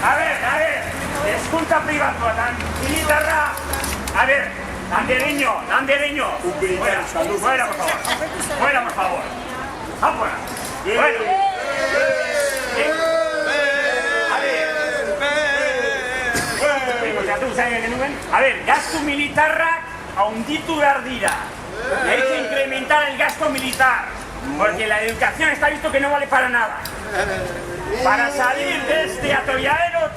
A ver, eskuntza pribatuatan, militarra, a ver, landereño. Fuera, por favor. Afuera. Bueno. A ver, gasto militarrak handitu behar dira. Hay que incrementar el gasto militar, porque la educación está visto que no vale para nada. Para salir de este atolladero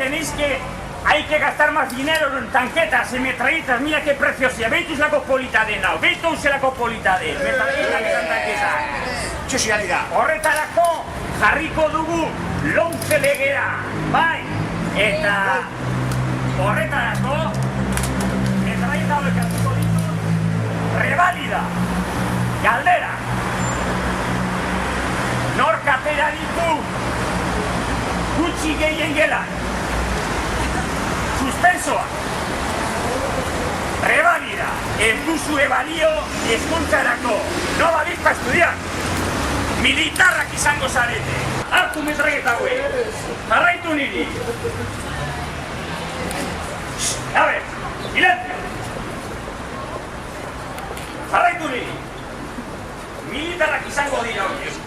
hay que gastar más dinero en tanquetas, en metralletas. Mira qué preciosidad. Beituz la polita dena, beituz la polita den. Metralletak esan tanketa. Txosialida. Horretarako jarriko dugu lomce legea, bai. Eta horretarako metralleta hauek hartuko ditu revalida. Galdera. Nork atera ditu gutxi gehien gelan. Suspensoa. Revalida. Ez duzue balio hezkuntzarako. No valís para estudiar. Militarrak izango zarete. Hartu metralleta hauek. Jarraitu niri. A ver, silencio. Jarraitu niri. Militarrak izango dira horiek.